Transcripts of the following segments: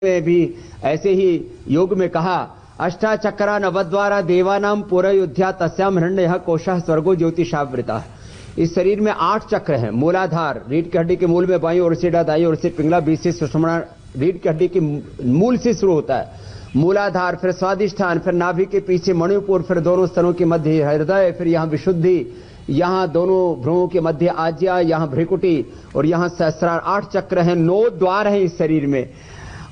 में भी ऐसे ही योग में कहा, अष्टाचक्रा नवद्वारा देवानाम पुरयुध्या तस्याम हिरण्यः कोशः स्वर्गो ज्योतिषावृता। इस शरीर में 8 चक्र हैं। मूलाधार रीढ़ की हड्डी के मूल में बाईं ओर से दाईं ओर से पिंगला, बीच से सुषुम्ना, रीढ़ की हड्डी के मूल से शुरू होता है मूलाधार, फिर स्वादिष्ठान, फिर नाभि के पीछे मणिपुर, फिर दोनों स्तनों के मध्य हृदय, फिर यहाँ विशुद्धि, यहाँ दोनों भ्रुओं के मध्य आज्या, यहाँ भ्रिकुटी और यहाँ सहस्रार। 8 चक्र हैं, 9 द्वार हैं इस शरीर में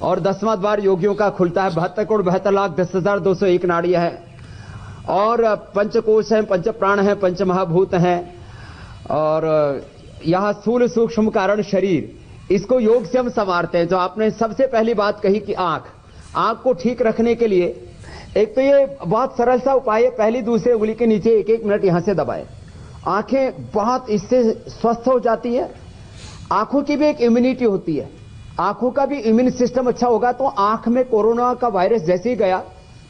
और 10वां द्वार योगियों का खुलता है। 72 करोड़ 72 लाख 10,201 नाड़ियां हैं और पंचकोश हैं, पंच प्राण हैं, पंच महाभूत हैं और यहाँ स्थूल सूक्ष्म कारण शरीर, इसको योग से हम संवारते हैं। जो आपने सबसे पहली बात कही कि आंख को ठीक रखने के लिए एक तो ये बहुत सरल सा उपाय है, पहली दूसरी उंगली के नीचे 1-1 मिनट यहां से दबाएं। आंखें बहुत इससे स्वस्थ हो जाती है। आंखों की भी एक इम्यूनिटी होती है, आंखों का भी इम्यून सिस्टम अच्छा होगा तो आंख में कोरोना का वायरस जैसे ही गया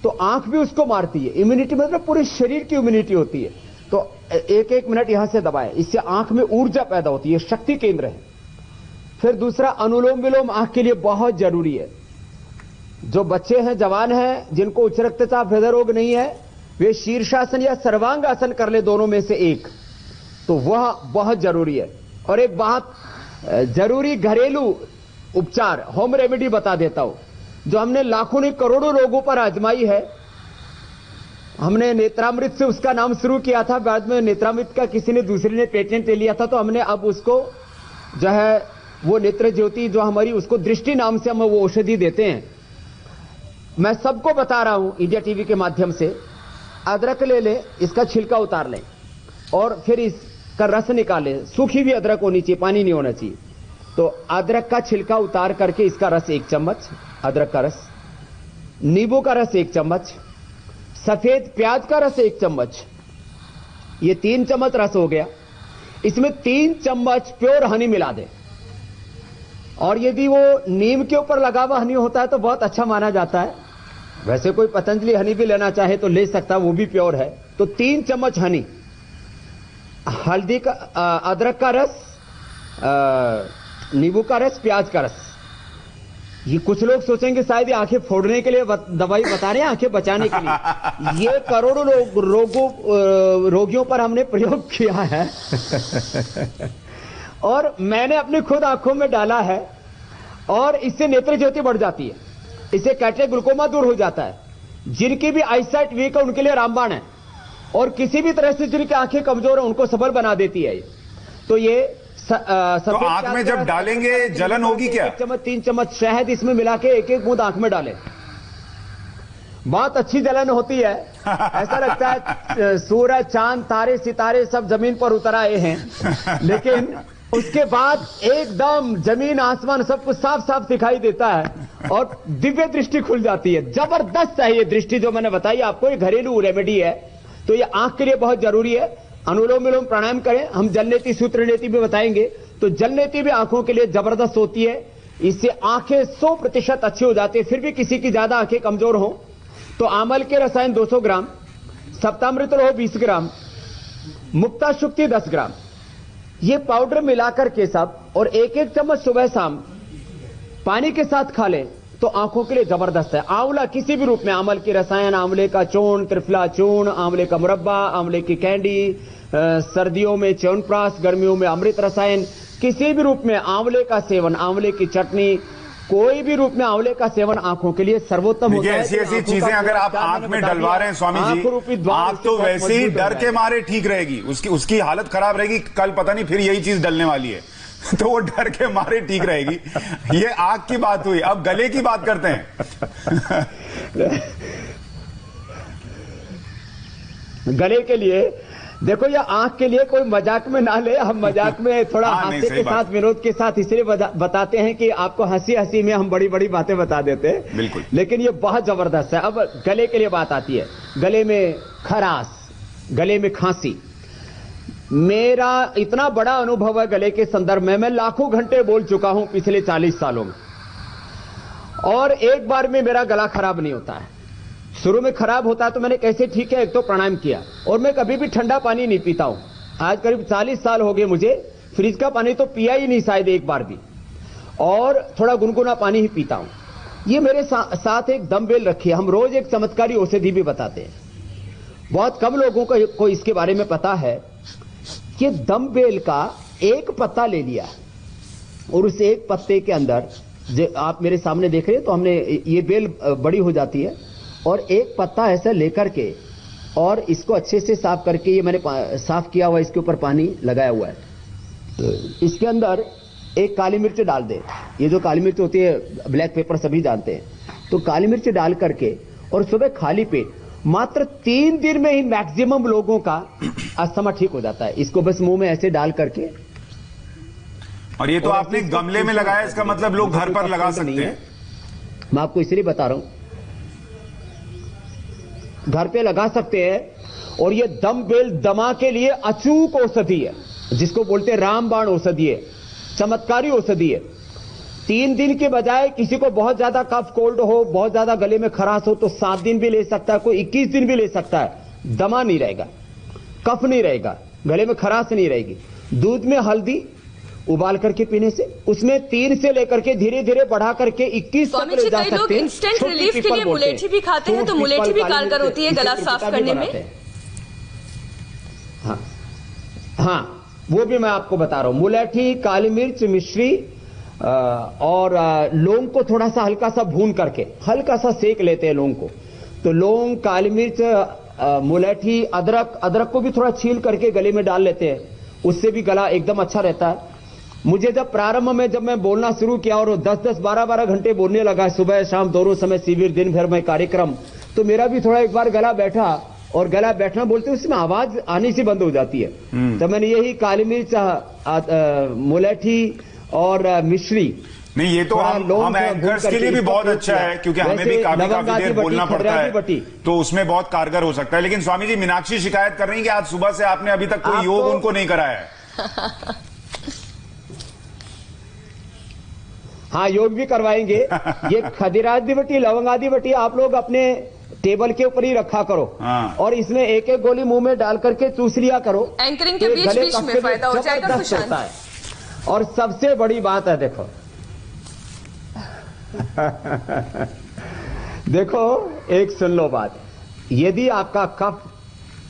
तो आंख भी उसको मारती है। इम्यूनिटी मतलब पूरे शरीर की इम्यूनिटी होती है। तो 1-1 मिनट यहां से दबाएं, इससे आंख में ऊर्जा पैदा होती है, शक्ति केंद्र है। फिर दूसरा, अनुलोम विलोम आंख के लिए बहुत जरूरी है। जो बच्चे हैं, जवान हैं, जिनको उच्च रक्तचाप हृदय रोग नहीं है, वे शीर्षासन या सर्वांग आसन कर ले, दोनों में से एक, तो वह बहुत जरूरी है। और एक बहुत जरूरी घरेलू उपचार, होम रेमेडी बता देता हूं, जो हमने लाखों ने करोड़ों लोगों पर आजमाई है। हमने नेत्रामृत से उसका नाम शुरू किया था, बाद में नेत्रामृत का किसी ने दूसरे ने पेटेंट ले लिया था, तो हमने अब उसको जो है वो नेत्र ज्योति जो हमारी, उसको दृष्टि नाम से हम वो औषधि देते हैं। मैं सबको बता रहा हूं इंडिया टीवी के माध्यम से, अदरक ले ले, इसका छिलका उतार लें और फिर इसका रस निकालें। सूखी भी अदरक होनी चाहिए, पानी नहीं होना चाहिए। तो अदरक का छिलका उतार करके इसका रस 1 चम्मच, अदरक का रस, नींबू का रस 1 चम्मच, सफेद प्याज का रस 1 चम्मच, ये 3 चम्मच रस हो गया। इसमें 3 चम्मच प्योर हनी मिला दें और यदि वो नीम के ऊपर लगा हुआ हनी होता है तो बहुत अच्छा माना जाता है। वैसे कोई पतंजलि हनी भी लेना चाहे तो ले सकता है, वो भी प्योर है। तो 3 चम्मच हनी, हल्दी का, अदरक का रस, नींबू का रस, प्याज का रस। ये कुछ लोग सोचेंगे शायद ये आंखें फोड़ने के लिए दवाई बता रहे हैं, आंखें बचाने के लिए। ये करोड़ों रोगियों पर हमने प्रयोग किया है और मैंने अपनी खुद आंखों में डाला है और इससे नेत्र ज्योति बढ़ जाती है, इससे कैटरेक्ट ग्लूकोमा दूर हो जाता है। जिनकी भी आईसाइट वीक है उनके लिए रामबाण है और किसी भी तरह से जिनकी आंखें कमजोर है उनको सबल बना देती है। तो ये तो आंख में जब डालेंगे जलन होगी क्या? 1 चम्मच 3 चम्मच शहद इसमें मिला के 1-1 बूंद आंख में डालें, बहुत अच्छी जलन होती है। ऐसा लगता है सूरज, चांद, तारे, सितारे सब जमीन पर उतर आए हैं, लेकिन उसके बाद एकदम जमीन आसमान सब कुछ साफ साफ दिखाई देता है और दिव्य दृष्टि खुल जाती है। जबरदस्त है ये दृष्टि जो मैंने बताई आपको, ये घरेलू रेमेडी है। तो ये आंख के लिए बहुत जरूरी है। अनुलोम विलोम प्राणायाम करें, हम जल नीति सूत्र नीति भी बताएंगे। तो जल नीति भी आंखों के लिए जबरदस्त होती है, इससे आंखें 100% अच्छी हो जाती है। फिर भी किसी की ज्यादा आंखें कमजोर हो तो आमल के रसायन 200 ग्राम, सप्तामृत रहो 20 ग्राम, मुक्ता शुक्ति 10 ग्राम, ये पाउडर मिलाकर के सब और 1-1 चम्मच सुबह शाम पानी के साथ खा लें तो आंखों के लिए जबरदस्त है। आंवला किसी भी रूप में, आमल के रसायन, आंवले का चूर्ण, त्रिफला चूर्ण, आंवले का मुरब्बा, आंवले की कैंडी, सर्दियों में च्यवनप्राश, गर्मियों में अमृत रसायन, किसी भी रूप में आंवले का सेवन, आंवले की चटनी, कोई भी रूप में आंवले का सेवन आंखों के लिए सर्वोत्तम होता है। ऐसी चीजें अगर आप आंख में डलवा रहे हैं स्वामी जी, आंख तो वैसे ही डर के मारे ठीक रहेगी, उसकी हालत खराब रहेगी, कल पता नहीं फिर यही चीज डलने वाली है, तो वो डर के मारे ठीक रहेगी। ये आंख की बात हुई, अब गले की बात करते हैं। गले के लिए देखो, ये आंख के लिए कोई मजाक में ना ले, हम मजाक में थोड़ा हास्य के साथ, विनोद के साथ इसलिए बताते हैं कि आपको हंसी हंसी में हम बड़ी बड़ी बातें बता देते हैं, बिल्कुल, लेकिन ये बहुत जबरदस्त है। अब गले के लिए बात आती है, गले में खराश, गले में खांसी। मेरा इतना बड़ा अनुभव है गले के संदर्भ में, मैं लाखों घंटे बोल चुका हूं पिछले 40 सालों में और एक बार में मेरा गला खराब नहीं होता है। शुरू में खराब होता है तो मैंने कैसे ठीक है, एक तो प्राणायाम किया और मैं कभी भी ठंडा पानी नहीं पीता हूं। आज करीब 40 साल हो गए मुझे, फ्रिज का पानी तो पिया ही नहीं शायद एक बार भी, और थोड़ा गुनगुना पानी ही पीता हूं। ये मेरे साथ एक दमबेल रखी है। हम रोज एक चमत्कारी औषधि भी बताते हैं। बहुत कम लोगों को इसके बारे में पता है कि दमबेल का एक पत्ता ले लिया और उस एक पत्ते के अंदर, जो आप मेरे सामने देख रहे हैं, तो हमने ये बेल बड़ी हो जाती है और एक पत्ता ऐसा लेकर के और इसको अच्छे से साफ करके, ये मैंने साफ किया हुआ, इसके ऊपर पानी लगाया हुआ है, इसके अंदर एक काली मिर्च डाल दे। ये जो काली मिर्च होती है, ब्लैक पेपर सभी जानते हैं, तो काली मिर्च डाल करके और सुबह खाली पेट मात्र 3 दिन में ही मैक्सिमम लोगों का अस्थमा ठीक हो जाता है। इसको बस मुंह में ऐसे डाल करके। और ये तो आपने गमले में लगाया, इसका मतलब लोग घर पर लगा सकते हैं। मैं आपको इसलिए बता रहा हूं, घर पे लगा सकते हैं। और ये दमबेल दमा के लिए अचूक औषधि है, जिसको बोलते हैं रामबाण औषधि है, चमत्कारी औषधि है। 3 दिन के बजाय किसी को बहुत ज्यादा कफ कोल्ड हो, बहुत ज्यादा गले में खराश हो, तो 7 दिन भी ले सकता है, कोई 21 दिन भी ले सकता है। दमा नहीं रहेगा, कफ नहीं रहेगा, गले में खराश नहीं रहेगी। दूध में हल्दी उबाल करके पीने से, उसमें 3 से लेकर के धीरे धीरे बढ़ा करके 21 तक ले जा सकते हैं। इंस्टेंट रिलीफ के लिए मुलेठी भी खाते हैं, तो मुलेठी भी कारगर होती है गला साफ करने में। हाँ, वो भी मैं आपको बता रहा हूं। मुलेठी, काली मिर्च, मिश्री और लौंग को थोड़ा सा हल्का सा भून करके हल्का सा सेक लेते हैं लौंग को। तो लौंग, काली मिर्च, मुलेठी, अदरक को भी थोड़ा छील करके गले में डाल लेते हैं, उससे भी गला एकदम अच्छा रहता है। मुझे जब प्रारंभ में जब मैं बोलना शुरू किया और 10-10, 12-12 घंटे बोलने लगा, सुबह शाम दोनों समय शिविर, दिन भर में कार्यक्रम, तो मेरा भी थोड़ा एक बार गला बैठा, और गला बैठना बोलते उसमें आवाज आनी सी बंद हो जाती है। तो मैंने यही काली मिर्च, मुलेठी और मिश्री। नहीं, ये तो हम एंकर्स के लिए भी बहुत अच्छा है, क्योंकि हमें भी काफी देर बोलना पड़ता है, तो उसमें बहुत कारगर हो सकता है। लेकिन स्वामी जी, मीनाक्षी शिकायत कर रही है कि आज सुबह से आपने अभी तक कोई योग उनको नहीं कराया है। हाँ, योग भी करवाएंगे। ये खदिरादी बटी, लवंगादी बटी आप लोग अपने टेबल के ऊपर ही रखा करो। हाँ। और इसमें एक एक गोली मुंह में डाल करके चूस लिया करो। एंकरिंग के बीच बीच में फायदा हो जाएगा खुशान। और सबसे बड़ी बात है, देखो देखो, एक सुन लो बात। यदि आपका कफ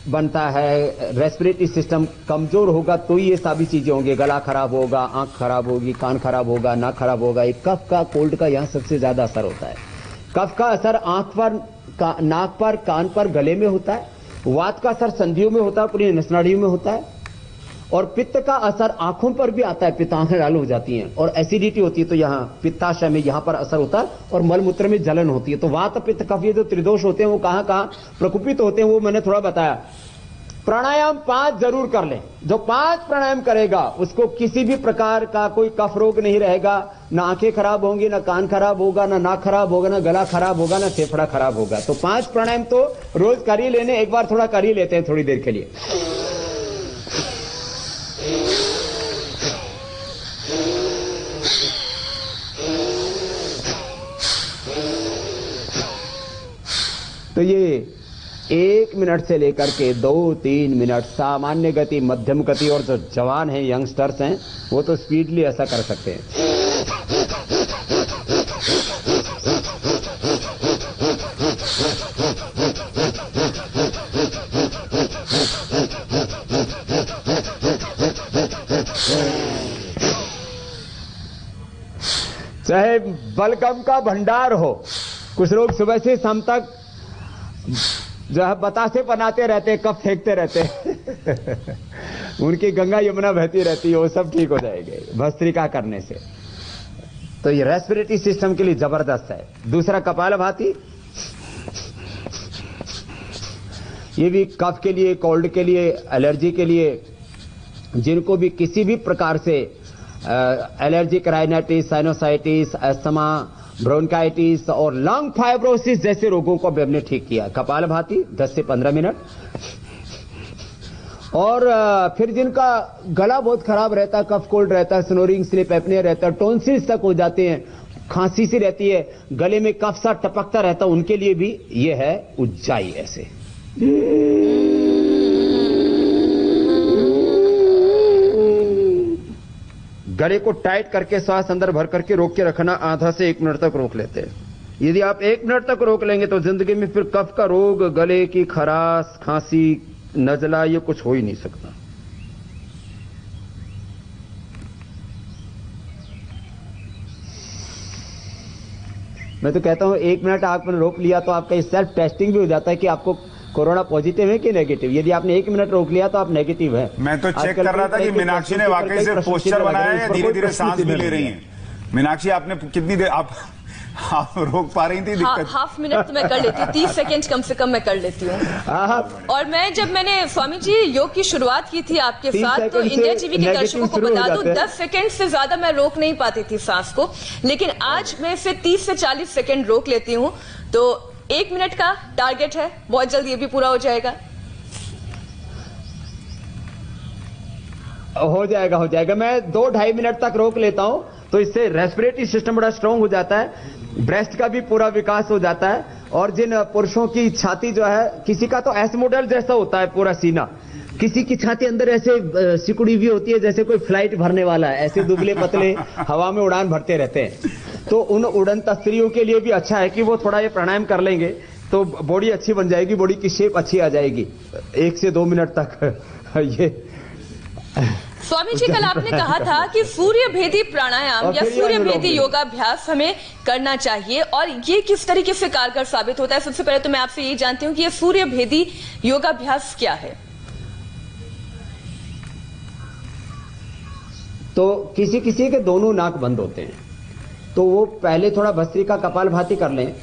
बनता है, रेस्पिरेटरी सिस्टम कमजोर होगा, तो ये सभी चीजें होंगी। गला खराब होगा, आंख खराब होगी, कान खराब होगा, नाक खराब होगा। एक कफ का, कोल्ड का यहां सबसे ज्यादा असर होता है। कफ का असर आंख पर, नाक पर, कान पर, गले में होता है। वात का असर संधियों में होता है, पूरी नसनाड़ियों में होता है। और पित्त का असर आंखों पर भी आता है, पित्त आंखें लाल हो जाती हैं। और एसिडिटी होती है, तो यहाँ पित्ताशय में यहाँ पर असर होता है, और मलमूत्र में जलन होती है। तो वात, पित्त, कफ, ये जो त्रिदोष होते हैं वो कहाँ कहाँ प्रकोपित होते हैं, वो मैंने थोड़ा बताया। प्राणायाम 5 जरूर कर लें। जो 5 प्राणायाम करेगा उसको किसी भी प्रकार का कोई कफ रोग नहीं रहेगा, ना आंखें खराब होंगी, ना कान खराब होगा, ना नाक खराब होगा, ना गला खराब होगा, ना फेफड़ा खराब होगा। तो 5 प्राणायाम तो रोज कर ही लेने। एक बार थोड़ा कर ही लेते हैं थोड़ी देर के लिए। तो ये 1 मिनट से लेकर के 2-3 मिनट सामान्य गति, मध्यम गति, और जो जवान हैं, यंगस्टर्स हैं, वो तो स्पीडली ऐसा कर सकते हैं। चाहे बलगम का भंडार हो, कुछ लोग सुबह से शाम तक जो है बतासे बनाते रहते, कफ फेंकते रहते उनकी गंगा यमुना बहती रहती है, वो सब ठीक हो जाएंगे भस्त्रिका करने से। तो ये रेस्पिरेटरी सिस्टम के लिए जबरदस्त है। दूसरा कपालभाति, ये भी कफ के लिए, कोल्ड के लिए, एलर्जी के लिए, जिनको भी किसी भी प्रकार से allergic rhinitis, sinusitis, asthma, bronchitis और लंग फाइब्रोसिस जैसे रोगों को भी हमने ठीक किया। कपालभाति 10 से 15 मिनट। और फिर जिनका गला बहुत खराब रहता है, कफ कोल्ड रहता है, स्नोरिंग, स्लीप एपनिया रहता है, टॉन्सिल्स तक हो जाते हैं, खांसी सी रहती है, गले में कफ सा टपकता रहता है, उनके लिए भी ये है उज्जाई। ऐसे गले को टाइट करके सांस अंदर भर करके रोक के रखना, आधा से 1 मिनट तक रोक लेते हैं। यदि आप 1 मिनट तक रोक लेंगे तो जिंदगी में फिर कफ का रोग, गले की खराश, खांसी, नजला, ये कुछ हो ही नहीं सकता। मैं तो कहता हूं 1 मिनट आपने रोक लिया तो आपका सेल्फ टेस्टिंग भी हो जाता है कि आपको कोरोना पॉजिटिव है कि नेगेटिव। यदि आपने 1 मिनट रोक लिया तो आप नेगेटिव है। मैं तो चेक कर रहा था कि मीनाक्षी ने वाकई से पोस्चर बनाया है या धीरे धीरे सांस भी ले रही हैं। मीनाक्षी, आपने कितनी देर आप रोक पा रही थी? दिक्कत हाफ मिनट तो मैं कर लेती हूँ, 30 सेकंड कम से कम मैं कर लेती हूँ। और मैंने स्वामी जी योग की शुरुआत की थी आपके साथ, तो इंडिया टीवी के दर्शकों को बता दूं 10 सेकंड से ज्यादा मैं रोक नहीं पाती थी सांस को, लेकिन आज मैं फिर 30 से 40 सेकंड रोक लेती हूँ। तो 1 मिनट का टारगेट है, बहुत जल्द ये भी पूरा हो जाएगा। हो जाएगा। मैं 2-2.5 मिनट तक रोक लेता हूं तो इससे रेस्पिरेटरी सिस्टम बड़ा स्ट्रांग हो जाता है, ब्रेस्ट का भी पूरा विकास हो जाता है। और जिन पुरुषों की छाती जो है, किसी का तो एस मॉडल जैसा होता है पूरा सीना, किसी की छाती अंदर ऐसे सिकुड़ी हुई होती है जैसे कोई फ्लाइट भरने वाला है, ऐसे दुबले पतले हवा में उड़ान भरते रहते हैं। तो उन उड़नता स्त्रियों के लिए भी अच्छा है कि वो थोड़ा ये प्राणायाम कर लेंगे तो बॉडी अच्छी बन जाएगी, बॉडी की शेप अच्छी आ जाएगी 1 से 2 मिनट तक। ये स्वामी जी, कल आपने कहा था कि सूर्य भेदी प्राणायाम या सूर्य भेदी योगाभ्यास हमें करना चाहिए, और ये किस तरीके से कारगर साबित होता है? सबसे पहले तो मैं आपसे ये जानती हूँ कि ये सूर्य भेदी योगाभ्यास क्या है? तो किसी किसी के दोनों नाक बंद होते हैं, तो वो पहले थोड़ा भस्त्रिका कपालभाति कर लें,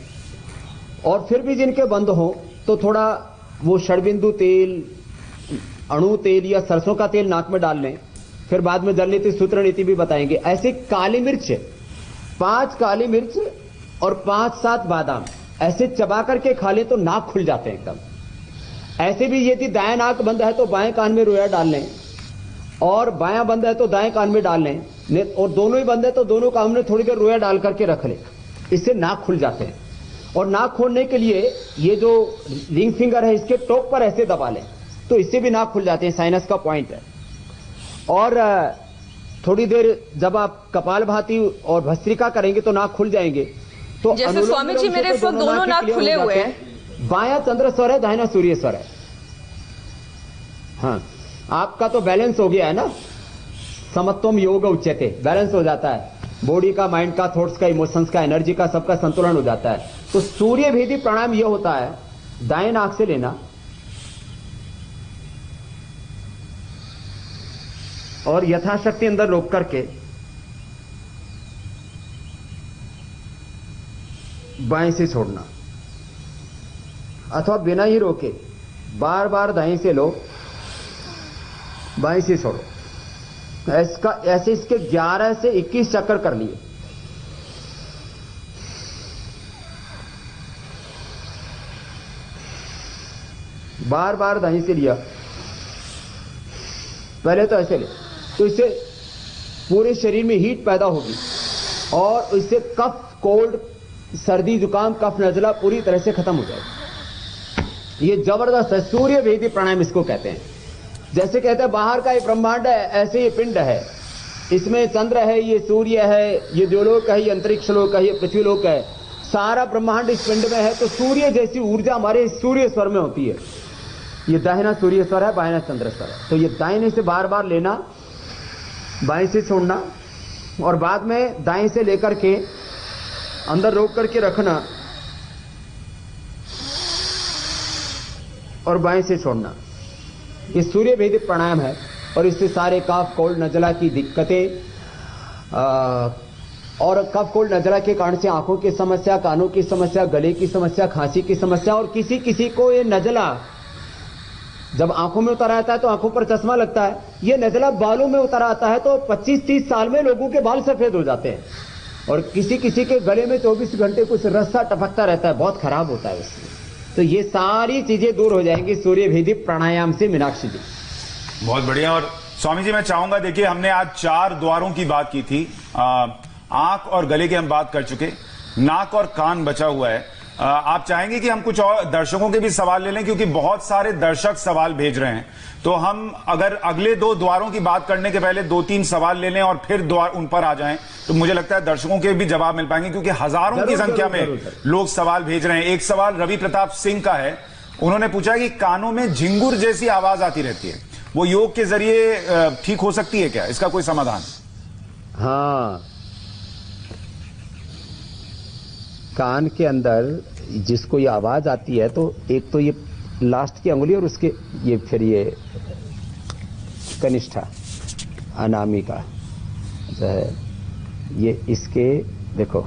और फिर भी जिनके बंद हो तो थोड़ा वो षडबिंदु तेल, अणु तेल या सरसों का तेल नाक में डाल लें। फिर बाद में जल नीति, सूत्र नीति भी बताएंगे। ऐसे काली मिर्च, 5 काली मिर्च और 5-7 बादाम ऐसे चबा करके खा लें तो नाक खुल जाते हैं एकदम। ऐसे भी यदि दाएं नाक बंद है तो बाएं कान में रोया डाल लें, और बायां बंद है तो दाएं कान में डाल लें, और दोनों ही बंद है तो दोनों कान में थोड़ी देर रोया डाल करके रख लें। इससे नाक खुल जाते हैं। और नाक खोलने के लिए ये जो रिंग फिंगर है इसके टॉप पर ऐसे दबा लें तो इससे भी नाक खुल जाते हैं, साइनस का पॉइंट है। और थोड़ी देर जब आप कपालभाति और भस्त्रिका करेंगे तो नाक खुल जाएंगे। तो जैसे स्वामी जी मेरे इस वक्त दोनों नाक खुले हुए हैं। बायां चंद्र स्वर है, दाहिना सूर्य स्वर है। हाँ, आपका तो बैलेंस हो गया है ना, समत्वम योग उच्यते, बैलेंस हो जाता है। बॉडी का, माइंड का, थॉट्स का, इमोशंस का, एनर्जी का, सबका संतुलन हो जाता है। तो सूर्य भेदी प्राणायाम यह होता है, दाएं नाक से लेना और यथाशक्ति अंदर रोक करके बाएं से छोड़ना, अथवा बिना ही रोके बार बार दाएं से लो, बाएं से छोड़ो। ऐसे इसके 11 से 21 चक्कर कर लिए। बार बार दाएं से लिया, पहले तो ऐसे ले, तो इससे पूरे शरीर में हीट पैदा होगी और इससे कफ, कोल्ड, सर्दी, जुकाम, कफ, नजला पूरी तरह से खत्म हो जाएगा। ये जबरदस्त है, सूर्य भेदी प्राणायाम इसको कहते हैं। जैसे कहते हैं बाहर का ये ब्रह्मांड है, ऐसे ये पिंड है, इसमें चंद्र है, ये सूर्य है, ये द्योलोक है, ये अंतरिक्ष लोक है, ये पृथ्वी लोक है, सारा ब्रह्मांड इस पिंड में है। तो सूर्य जैसी ऊर्जा हमारे सूर्य स्वर में होती है। ये दाहिना सूर्य स्वर है, बायां चंद्र स्वर है। तो ये दाहिने से बार बार लेना, बाएं से छोड़ना, और बाद में दाएं से लेकर के अंदर रोक करके रखना और बाएं से छोड़ना। ये सूर्य भेदी प्राणायाम है और इससे सारे कफ, कोल्ड, नजला की दिक्कतें, और कफ, कोल्ड, नजला के कारण से आंखों की समस्या, कानों की समस्या, गले की समस्या, खांसी की समस्या, और किसी किसी को ये नजला जब आंखों में उतर आता है तो आंखों पर चश्मा लगता है। ये नजला बालों में उतर आता है तो 25-30 साल में लोगों के बाल सफेद हो जाते हैं। और किसी किसी के गले में 24 घंटे कुछ रस्सा टपकता रहता है, बहुत खराब होता है उसमें। तो ये सारी चीजें दूर हो जाएंगी सूर्य भेदी प्राणायाम से। मीनाक्षी जी बहुत बढ़िया। और स्वामी जी मैं चाहूंगा, देखिए हमने आज 4 द्वारों की बात की थी, आंख और गले की हम बात कर चुके, नाक और कान बचा हुआ है। आप चाहेंगे कि हम कुछ और दर्शकों के भी सवाल ले लें, क्योंकि बहुत सारे दर्शक सवाल भेज रहे हैं, तो हम अगर अगले 2 द्वारों की बात करने के पहले 2-3 सवाल ले लें और फिर द्वार उन पर आ जाएं, तो मुझे लगता है दर्शकों के भी जवाब मिल पाएंगे, क्योंकि हजारों की संख्या में लोग सवाल भेज रहे हैं। एक सवाल रवि प्रताप सिंह का है, उन्होंने पूछा कि कानों में झिंगुर जैसी आवाज आती रहती है, वो योग के जरिए ठीक हो सकती है क्या? इसका कोई समाधान? हाँ, कान के अंदर जिसको ये आवाज आती है, तो एक तो ये लास्ट की अंगुली और उसके ये फिर ये कनिष्ठा अनामिका जो है, ये इसके देखो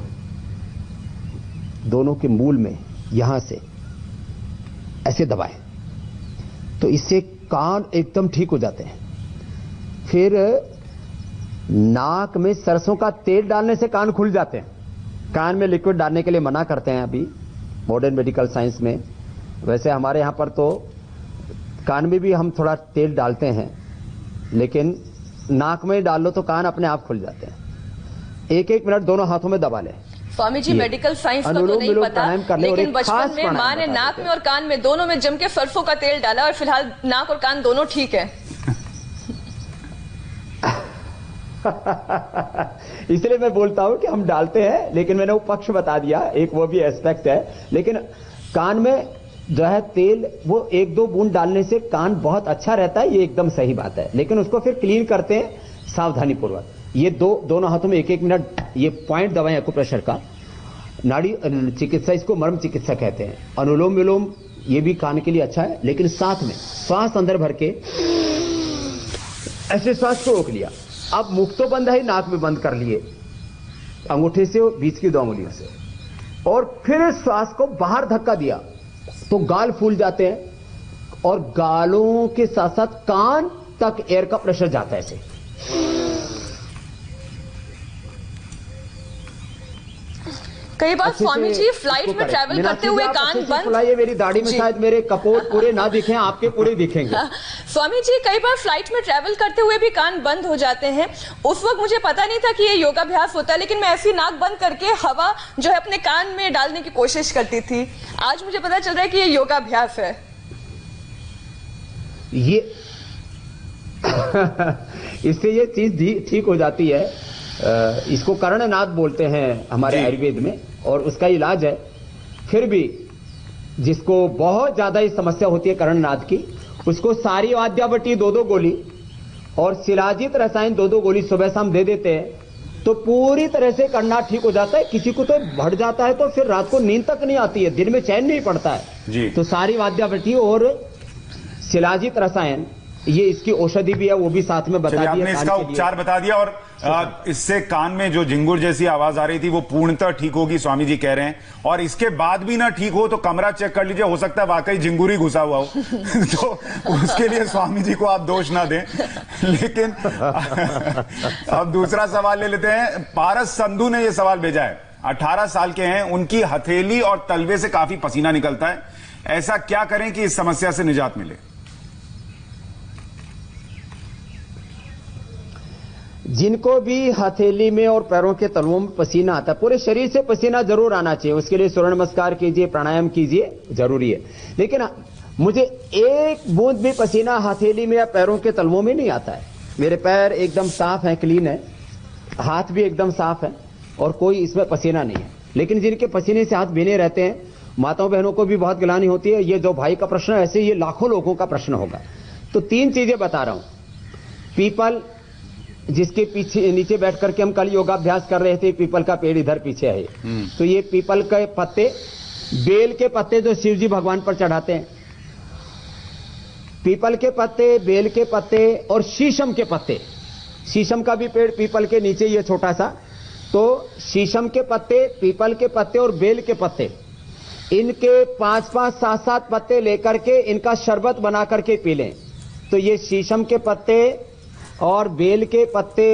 दोनों के मूल में यहां से ऐसे दबाएं तो इससे कान एकदम ठीक हो जाते हैं। फिर नाक में सरसों का तेल डालने से कान खुल जाते हैं। कान में लिक्विड डालने के लिए मना करते हैं अभी मॉडर्न मेडिकल साइंस में। वैसे हमारे यहां पर तो कान में भी हम थोड़ा तेल डालते हैं, लेकिन नाक में डाल लो तो कान अपने आप खुल जाते हैं। 1-1 मिनट दोनों हाथों में दबा लें। स्वामी जी, मेडिकल साइंस का तो नहीं पता, लेकिन बचपन में माँ ने नाक में और कान में दोनों में जम के सरसों का तेल डाला और फिलहाल नाक और कान दोनों ठीक है। इसलिए मैं बोलता हूं कि हम डालते हैं, लेकिन मैंने वो पक्ष बता दिया, एक वो भी एस्पेक्ट है। लेकिन कान में जो है तेल वो 1-2 बूंद डालने से कान बहुत अच्छा रहता है, ये एकदम सही बात है। लेकिन उसको फिर क्लीन करते हैं सावधानी पूर्वक। ये दोनों हाथों में 1-1 मिनट ये पॉइंट दबाएं एक्यूप्रेशर का। नाड़ी चिकित्सा इसको मर्म चिकित्सा कहते हैं। अनुलोम विलोम ये भी कान के लिए अच्छा है, लेकिन साथ में श्वास अंदर भर के ऐसे श्वास को रोक लिया। अब मुख तो बंद है, नाक में बंद कर लिए अंगूठे से और बीच की 2 उंगलियों से, और फिर श्वास को बाहर धक्का दिया तो गाल फूल जाते हैं और गालों के साथ साथ कान तक एयर का प्रेशर जाता है ऐसे। कई बार स्वामी जी फ्लाइट में ट्रैवल करते हुए कान बंद, ये मेरी दाढ़ी में शायद मेरे कपोट पूरे ना दिखें, आपके पूरे दिखेंगे। स्वामी जी, कई बार फ्लाइट में ट्रैवल करते हुए भी कान बंद हो जाते हैं। उस वक्त मुझे पता नहीं था कि ये योगाभ्यास होता है, लेकिन मैं ऐसी नाक बंद करके हवा जो है अपने कान में डालने की कोशिश करती थी। आज मुझे पता चल रहा है कि ये योगाभ्यास है। ये इससे ये चीज ठीक हो जाती है। इसको कर्णनाद बोलते हैं हमारे आयुर्वेद में, और उसका इलाज है। फिर भी जिसको बहुत ज्यादा ही समस्या होती है कर्णनाद की, उसको सारी वाद्यावटी 2-2 गोली और शिलाजित रसायन 2-2 गोली सुबह शाम दे देते हैं, तो पूरी तरह से कर्णनाद ठीक हो जाता है। किसी को तो बढ़ जाता है तो फिर रात को नींद तक नहीं आती है, दिन में चैन नहीं पड़ता है। तो सारी वाद्यावटी और शिलाजित रसायन, ये इसकी औषधि भी है, वो भी साथ में बता दिया। आपने इसका उपचार बता दिया, और इससे कान में जो झिंगुर जैसी आवाज आ रही थी वो पूर्णतः ठीक होगी, स्वामी जी कह रहे हैं। और इसके बाद भी ना ठीक हो तो कमरा चेक कर लीजिए, हो सकता है वाकई झिंगुर ही घुसा हुआ हो। तो उसके लिए स्वामी जी को आप दोष ना दें। लेकिन अब दूसरा सवाल ले लेते हैं। पारस संधू ने यह सवाल भेजा है, 18 साल के हैं, उनकी हथेली और तलवे से काफी पसीना निकलता है, ऐसा क्या करें कि इस समस्या से निजात मिले? जिनको भी हथेली में और पैरों के तलवों में पसीना आता है, पूरे शरीर से पसीना जरूर आना चाहिए, उसके लिए सूर्य नमस्कार कीजिए, प्राणायाम कीजिए, जरूरी है। लेकिन मुझे 1 बूंद भी पसीना हथेली में या पैरों के तलवों में नहीं आता है। मेरे पैर एकदम साफ हैं, क्लीन है, हाथ भी एकदम साफ है और कोई इसमें पसीना नहीं है। लेकिन जिनके पसीने से हाथ भीने रहते हैं, माताओं बहनों को भी बहुत गिलानी होती है। ये जो भाई का प्रश्न है, ऐसे ये लाखों लोगों का प्रश्न होगा। तो 3 चीजें बता रहा हूं। पीपल, जिसके पीछे नीचे बैठ करके हम कल योगाभ्यास कर रहे थे, पीपल का पेड़ इधर पीछे है, तो ये पीपल के पत्ते, बेल के पत्ते जो शिव जी भगवान पर चढ़ाते हैं, पीपल के पत्ते, बेल के पत्ते और शीशम के पत्ते। शीशम का भी पेड़ पीपल के नीचे ये छोटा सा, तो शीशम के पत्ते, पीपल के पत्ते और बेल के पत्ते, इनके 5-5, 7-7 पत्ते लेकर के इनका शरबत बना करके पी लें। तो ये शीशम के पत्ते और बेल के पत्ते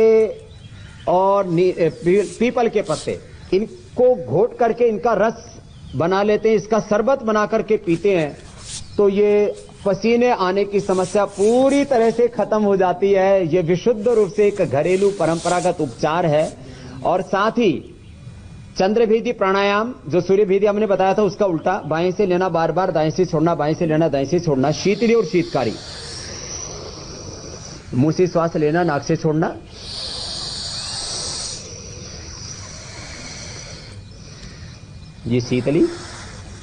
और पीपल के पत्ते, इनको घोट करके इनका रस बना लेते हैं, इसका शरबत बना करके पीते हैं, तो ये पसीने आने की समस्या पूरी तरह से खत्म हो जाती है। ये विशुद्ध रूप से एक घरेलू परंपरागत उपचार है। और साथ ही चंद्रभेदी प्राणायाम जो सूर्यभेदी हमने बताया था उसका उल्टा, बाएं से लेना बार बार, दाएं से छोड़ना, बाएं से लेना दाएं से छोड़ना। शीतली और शीतकारी, मुंह से श्वास लेना, नाक से छोड़ना। ये शीतली,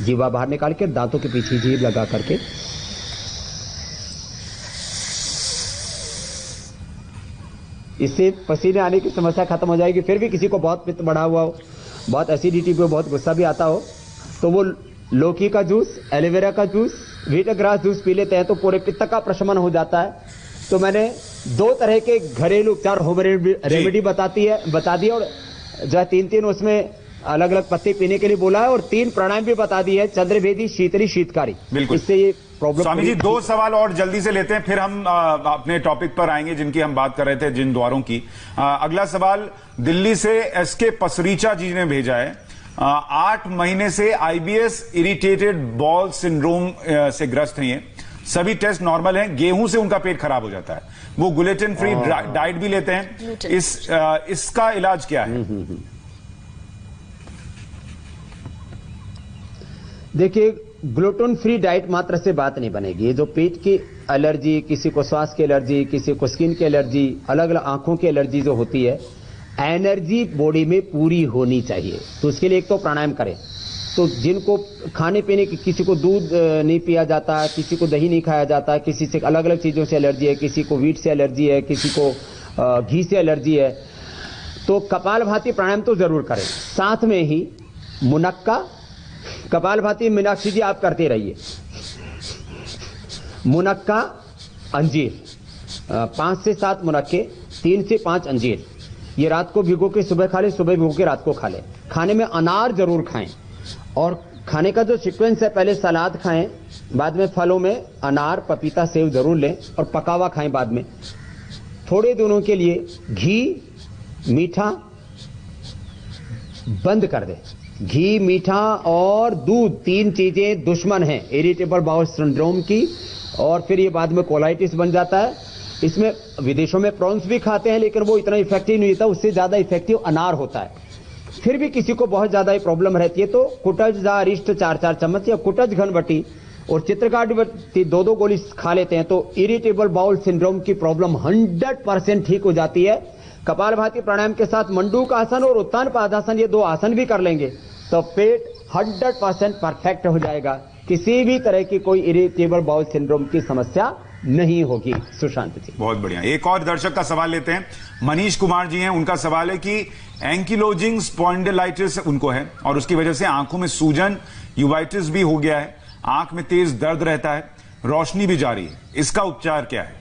जीवा बाहर निकाल के दांतों के पीछे जीभ लगा करके। इससे पसीने आने की समस्या खत्म हो जाएगी। फिर भी किसी को बहुत पित्त बढ़ा हुआ हो, बहुत एसिडिटी पे, बहुत गुस्सा भी आता हो, तो वो लौकी का जूस, एलोवेरा का जूस, वीटग्रास जूस पी लेते हैं तो पूरे पित्त का प्रशमन हो जाता है। तो मैंने 2 तरह के घरेलू उपचार होम रेमेडी बता दी है, और जो है 3 उसमें अलग अलग पत्ते पीने के लिए बोला है, और 3 प्राणायाम भी बता दी है, चंद्रभेदी, शीतली, शीतकारी। बिल्कुल, इससे ये प्रॉब्लम। स्वामी जी 2 सवाल और जल्दी से लेते हैं, फिर हम अपने टॉपिक पर आएंगे जिनकी हम बात कर रहे थे, जिन द्वारों की। अगला सवाल दिल्ली से एसके पसरीचा जी ने भेजा है। 8 महीने से आईबीएस इरिटेटेड बॉल सिंड्रोम से ग्रस्त हैं। ये सभी टेस्ट नॉर्मल हैं, गेहूं से उनका पेट खराब हो जाता है, वो ग्लूटेन फ्री डाइट भी लेते हैं। इसका इलाज क्या है? देखिए, ग्लूटेन फ्री डाइट मात्र से बात नहीं बनेगी। ये जो पेट की एलर्जी, किसी को श्वास की एलर्जी, किसी को स्किन की एलर्जी, अलग अलग आंखों की एलर्जी जो होती है, एनर्जी बॉडी में पूरी होनी चाहिए। तो उसके लिए एक तो प्राणायाम करें। तो जिनको खाने पीने की, किसी को दूध नहीं पिया जाता, किसी को दही नहीं खाया जाता, किसी से अलग अलग चीजों से एलर्जी है, किसी को वीट से एलर्जी है, किसी को घी से एलर्जी है, तो कपालभाति प्राणायाम तो जरूर करें। साथ में ही मुनक्का, कपालभाति मीनाक्षी जी आप करते रहिए, मुनक्का, अंजीर, 5 से 7 मुनक्के, 3 से 5 अंजीर, ये रात को भिगो के सुबह खा ले, सुबह भिगो के रात को खा ले। खाने में अनार जरूर खाएं, और खाने का जो सीक्वेंस है, पहले सलाद खाएं, बाद में फलों में अनार, पपीता, सेब जरूर लें, और पका हुआ खाएं बाद में। थोड़े दिनों के लिए घी, मीठा बंद कर दें। घी, मीठा और दूध, 3 चीजें दुश्मन हैं इरिटेबल बाउल सिंड्रोम की, और फिर ये बाद में कोलाइटिस बन जाता है। इसमें विदेशों में प्रॉन्स भी खाते हैं, लेकिन वो इतना इफेक्टिव नहीं होता, उससे ज्यादा इफेक्टिव अनार होता है। फिर भी किसी को बहुत ज्यादा प्रॉब्लम रहती है तो कुटज जा अरिष्ट 4-4 चम्मच, या कुटज घनवटी और चित्रकाटवती 2-2 गोली खा लेते हैं तो इरिटेबल बाउल सिंड्रोम की प्रॉब्लम 100% ठीक हो जाती है। कपालभाति प्राणायाम के साथ मंडूक आसन और उत्तान पादासन, ये 2 आसन भी कर लेंगे तो पेट 100% परफेक्ट हो जाएगा। किसी भी तरह की कोई इरिटेबल बाउल सिंड्रोम की समस्या नहीं होगी। सुशांत जी, बहुत बढ़िया। एक और दर्शक का सवाल लेते हैं। मनीष कुमार जी हैं, उनका सवाल है कि एंकिलोजिंग स्पॉन्डिलाइटिस उनको है, और उसकी वजह से आंखों में सूजन, यूवाइटिस भी हो गया है, आंख में तेज दर्द रहता है, रोशनी भी जा रही है, इसका उपचार क्या है?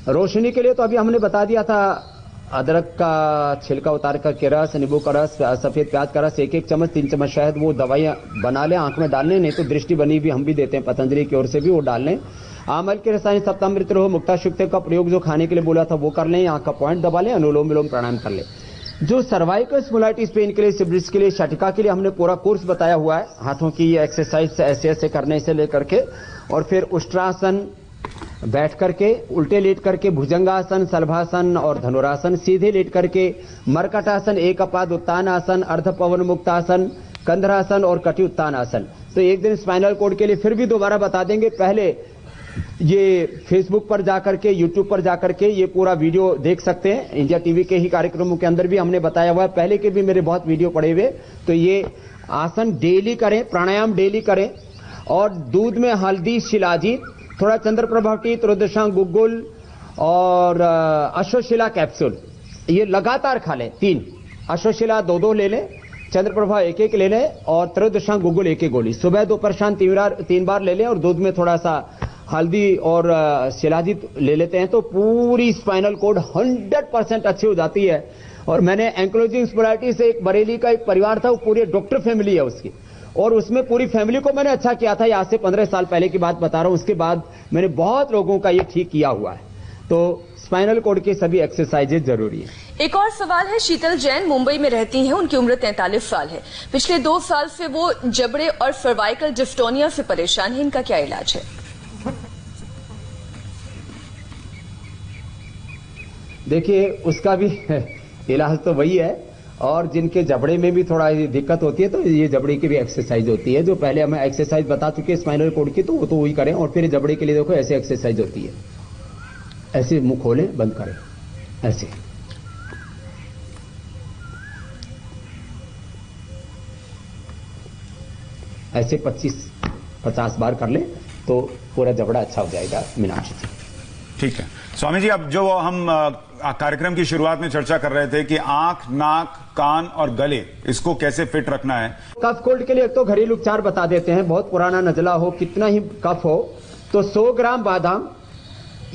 रोशनी के लिए तो अभी हमने बता दिया था, अदरक का छिलका उतार कर के रस, नींबू का रस, सफेद प्याज का रस, 1-1 चम्मच, 3 चम्मच शहद, वो दवाइयां बना लें, आंख में डालने, नहीं तो दृष्टि बनी भी हम भी देते हैं पतंजलि की ओर से भी, वो डाल लें। आमल के रसायन सप्तामृत रहो, मुक्ता शुक्ति का प्रयोग जो खाने के लिए बोला था वो कर लें, आंख का पॉइंट दबा लें, अनुलोम विलोम प्राणायाम कर लें। जो सर्वाइकल स्पॉन्डिलाइटिस पेन के लिए, सिब्रिस के लिए, शटिका के लिए हमने पूरा कोर्स बताया हुआ है। हाथों की ये एक्सरसाइज ऐसे ऐसे करने से लेकर के, और फिर उष्ट्रासन बैठ करके, उल्टे लेट करके भुजंगासन, सलभासन और धनुरासन, सीधे लेट करके मरकटासन, एकपाद उत्तान आसन, अर्ध पवन मुक्तासन, कंधरासन और कटी उत्तान आसन। तो एक दिन स्पाइनल कोड के लिए फिर भी दोबारा बता देंगे। पहले ये फेसबुक पर जाकर के, यूट्यूब पर जाकर के ये पूरा वीडियो देख सकते हैं। इंडिया टीवी के ही कार्यक्रमों के अंदर भी हमने बताया हुआ है, पहले के भी मेरे बहुत वीडियो पड़े हुए। तो ये आसन डेली करें, प्राणायाम डेली करें, और दूध में हल्दी, शिलाजीत, थोड़ा चंद्रप्रभा टी, त्रोदशांग गुग्गुल और अश्वशिला कैप्सूल, ये लगातार खा लें। 3 अश्वशिला 2-2 ले लें, चंद्रप्रभा 1-1 ले लें, और त्रोदशांग गुग्गुल 1-1 गोली सुबह, दोपहर, शाम 3 बार ले लें, और दूध में थोड़ा सा हल्दी और शिलाजीत ले लेते हैं तो पूरी स्पाइनल कोड 100% अच्छी हो जाती है। और मैंने एंकिलोजिंग स्पॉन्डिलाइटिस से, एक बरेली का एक परिवार था, वो पूरी डॉक्टर फैमिली है उसकी, और उसमें पूरी फैमिली को मैंने अच्छा किया था। आज से 15 साल पहले की बात बता रहा हूं। उसके बाद मैंने बहुत लोगों का ये ठीक किया हुआ है। तो स्पाइनल कोड की सभी एक्सरसाइजेज जरूरी है। एक और सवाल है, शीतल जैन मुंबई में रहती हैं, उनकी उम्र 43 साल है। पिछले 2 साल से वो जबड़े और सर्वाइकल डिस्टोनिया से परेशान है, इनका क्या इलाज है? देखिए उसका भी इलाज तो वही है, और जिनके जबड़े में भी थोड़ा दिक्कत होती है तो ये जबड़े की भी एक्सरसाइज होती है, जो पहले हमें एक्सरसाइज बता चुके हैं स्पाइनल कॉर्ड की, तो वो तो वही करें। और फिर जबड़े के लिए देखो ऐसे एक्सरसाइज होती है, ऐसे मुंह खोलें बंद करें, ऐसे ऐसे 25-50 बार कर ले तो पूरा जबड़ा अच्छा हो जाएगा मीनाक्षी जी। ठीक है स्वामी जी, अब जो हम कार्यक्रम की शुरुआत में चर्चा कर रहे थे कि आंख, नाक, कान और गले, इसको कैसे फिट रखना है। कफ कोल्ड के लिए एक तो घरेलू उपचार बता देते हैं। बहुत पुराना नजला हो, कितना ही कफ हो, तो 100 ग्राम बादाम,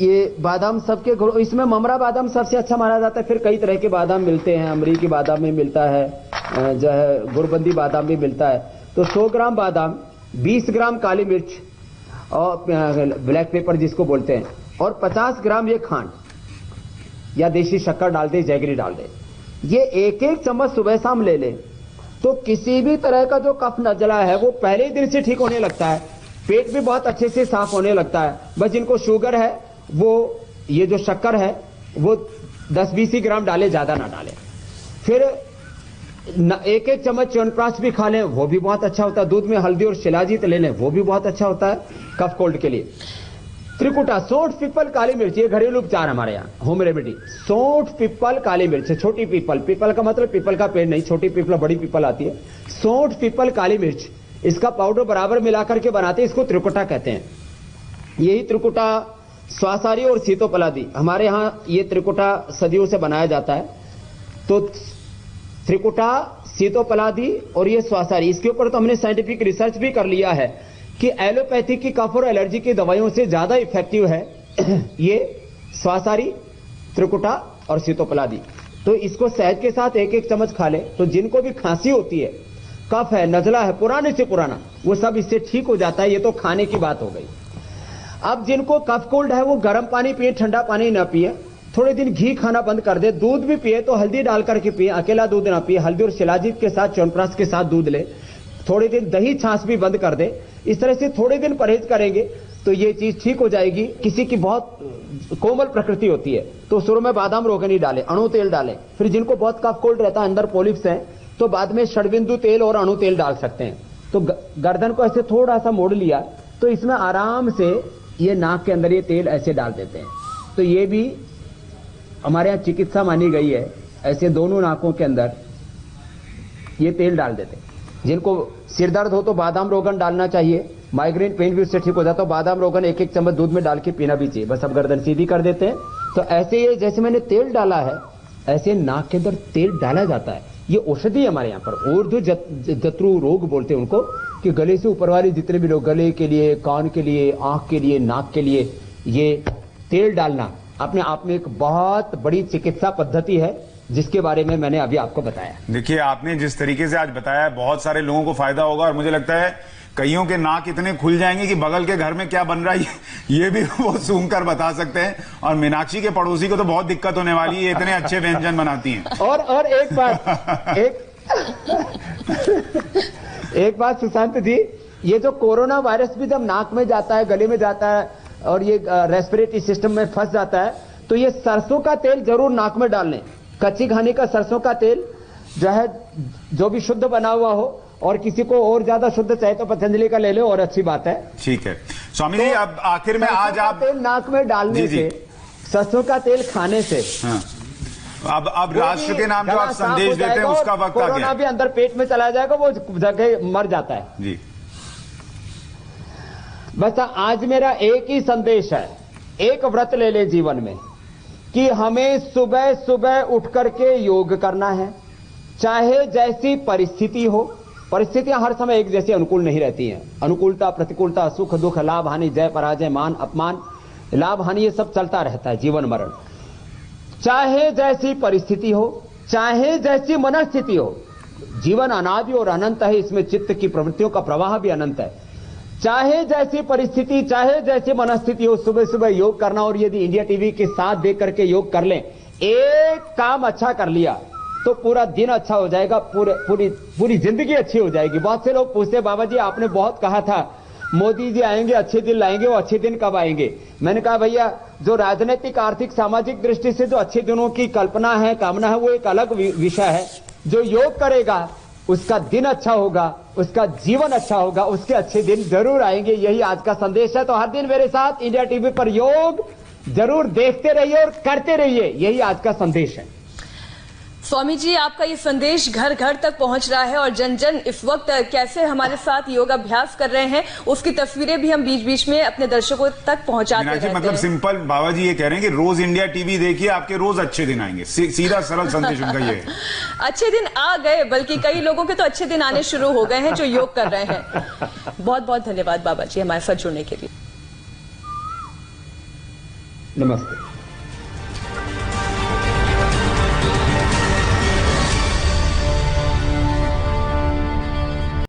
ये बादाम सबके, इसमें ममरा बादाम सबसे अच्छा माना जाता है। फिर कई तरह के बादाम मिलते हैं, अमरीकी बादाम भी मिलता है, जो है गुरबंदी बादाम भी मिलता है। तो 100 ग्राम बादाम, 20 ग्राम काली मिर्च और ब्लैक पेपर जिसको बोलते हैं, और 50 ग्राम ये खांड या देशी शक्कर डाल दे, जैगरी डाल दे। ये एक एक चम्मच सुबह शाम ले ले तो किसी भी तरह का जो कफ नजला है वो पहले ही दिन से ठीक होने लगता है। पेट भी बहुत अच्छे से साफ होने लगता है। बस जिनको शुगर है वो ये जो शक्कर है वो 10-20 ग्राम डाले, ज्यादा ना डाले। फिर एक एक चम्मच च्यवनप्राश भी खा लें, वो भी बहुत अच्छा होता है। दूध में हल्दी और शिलाजीत ले लें, वो भी बहुत अच्छा होता है कफ कोल्ड के लिए। त्रिकुटा, सौंठ, पीपल, काली मिर्च, ये घरेलू उपचार हमारे यहाँ, होम रेमेडी। सौंठ, पीपल, काली मिर्च, छोटी पीपल, पीपल का मतलब पीपल का पेड़ नहीं, छोटी पीपल, बड़ी पीपल आती है। सौंठ, पीपल, काली मिर्च, इसका पाउडर बराबर मिलाकर के बनाते हैं, इसको त्रिकुटा कहते हैं। यही त्रिकुटा स्वासारी और सीतोपलादी, हमारे यहाँ ये त्रिकुटा सदियों से बनाया जाता है। तो त्रिकुटा, सीतोपलादी और ये स्वासारी, इसके ऊपर तो हमने साइंटिफिक रिसर्च भी कर लिया है कि एलोपैथी की कफ और एलर्जी की दवाइयों से ज्यादा इफेक्टिव है ये स्वासारी, त्रिकुटा और सीतोपलादी। तो इसको शहद के साथ एक एक चम्मच खा ले तो जिनको भी खांसी होती है, कफ है, नजला है पुराने से पुराना, वो सब इससे ठीक हो जाता है। ये तो खाने की बात हो गई। अब जिनको कफ कोल्ड है वो गर्म पानी पिए, ठंडा पानी ना पिए। थोड़े दिन घी खाना बंद कर दे। दूध भी पिए तो हल्दी डाल करके पिए, अकेला दूध ना पिए। हल्दी और शिलाजीत के साथ, च्यवनप्राश के साथ दूध ले। थोड़े दिन दही छाछ भी बंद कर दे। इस तरह से थोड़े दिन परहेज करेंगे तो ये चीज ठीक हो जाएगी। किसी की बहुत कोमल प्रकृति होती है तो शुरू में बादाम रोगनी डाले, अणु तेल डालें। फिर जिनको बहुत कफ कोल्ड रहता है, अंदर पॉलिप्स हैं, तो बाद में षडबिंदु तेल और अणु तेल डाल सकते हैं। तो गर्दन को ऐसे थोड़ा सा मोड़ लिया तो इसमें आराम से ये नाक के अंदर ये तेल ऐसे डाल देते हैं। तो ये भी हमारे यहाँ चिकित्सा मानी गई है। ऐसे दोनों नाकों के अंदर ये तेल डाल देते हैं। जिनको सिर दर्द हो तो बादाम रोगन डालना चाहिए। माइग्रेन पेन भी उससे ठीक हो जाता है। बादाम रोगन एक एक चम्मच दूध में डाल के पीना भी चाहिए। बस अब गर्दन सीधी कर देते हैं। तो ऐसे ये जैसे मैंने तेल डाला है, ऐसे नाक के अंदर तेल डाला जाता है। ये औषधि है हमारे यहाँ पर। ऊर्ध्व जत्रु रोग बोलते हैं उनको, कि गले से ऊपर वाले जितने भी लोग, गले के लिए, कान के लिए, आंख के लिए, नाक के लिए, ये तेल डालना अपने आप में एक बहुत बड़ी चिकित्सा पद्धति है, जिसके बारे में मैंने अभी आपको बताया। देखिए, आपने जिस तरीके से आज बताया, बहुत सारे लोगों को फायदा होगा। और मुझे लगता है कईयों के नाक इतने खुल जाएंगे कि बगल के घर में क्या बन रहा है ये भी वो सूंघ कर बता सकते हैं। और मीनाक्षी के पड़ोसी को तो बहुत दिक्कत होने वाली है, इतने अच्छे व्यंजन बनाती हैं। और एक बात एक बात सुशांत जी, ये जो कोरोना वायरस भी जब नाक में जाता है, गले में जाता है और ये रेस्पिरेटरी सिस्टम में फंस जाता है, तो ये सरसों का तेल जरूर नाक में डाल लें। कच्ची घानी का सरसों का तेल जो है, जो भी शुद्ध बना हुआ हो, और किसी को और ज्यादा शुद्ध चाहे तो पतंजलि का ले लो, और अच्छी बात है। ठीक है स्वामी जी, अब आखिर में आज आप तेल नाक में डालने से, सरसों का तेल खाने से, हाँ। अब राष्ट्र के नाम जो आप संदेश देते हैं उसका वक्त आ गया। कोरोना भी अंदर पेट में चला जाएगा, वो जगह मर जाता है जी। बस आज मेरा एक ही संदेश है, एक व्रत ले ले जीवन में, कि हमें सुबह सुबह उठ करके योग करना है। चाहे जैसी परिस्थिति हो, परिस्थितियां हर समय एक जैसी अनुकूल नहीं रहती हैं। अनुकूलता, प्रतिकूलता, सुख दुख, लाभ हानि, जय पराजय, मान अपमान, लाभ हानि, ये सब चलता रहता है, जीवन मरण। चाहे जैसी परिस्थिति हो, चाहे जैसी मनस्थिति हो, जीवन अनादि और अनंत है, इसमें चित्त की प्रवृत्तियों का प्रवाह भी अनंत है। चाहे जैसी परिस्थिति, चाहे जैसी मनस्थिति हो, सुबह सुबह योग करना। और यदि इंडिया टीवी के साथ देख करके योग कर लें, एक काम अच्छा कर लिया तो पूरा दिन अच्छा हो जाएगा, पूरी जिंदगी अच्छी हो जाएगी। बहुत से लोग पूछते, बाबा जी आपने बहुत कहा था मोदी जी आएंगे, अच्छे दिन लाएंगे, वो अच्छे दिन कब आएंगे? मैंने कहा भैया जो राजनीतिक, आर्थिक, सामाजिक दृष्टि से जो अच्छे दिनों की कल्पना है, कामना है, वो एक अलग विषय है। जो योग करेगा उसका दिन अच्छा होगा, उसका जीवन अच्छा होगा, उसके अच्छे दिन जरूर आएंगे। यही आज का संदेश है। तो हर दिन मेरे साथ इंडिया टीवी पर योग जरूर देखते रहिए और करते रहिए, यही आज का संदेश है। स्वामी जी, आपका ये संदेश घर घर तक पहुंच रहा है और जन जन इस वक्त कैसे हमारे साथ योगाभ्यास कर रहे हैं उसकी तस्वीरें भी हम बीच बीच में अपने दर्शकों तक पहुंचाते रहते हैं। मतलब सिंपल बाबा जी ये कह रहे हैं कि रोज इंडिया टीवी देखिए, आपके रोज अच्छे दिन आएंगे। सीधा सरल संदेश उनका ये है। अच्छे दिन आ गए, बल्कि कई लोगों के तो अच्छे दिन आने शुरू हो गए हैं जो योग कर रहे हैं। बहुत बहुत धन्यवाद बाबा जी हमारे साथ जुड़ने के लिए। नमस्ते।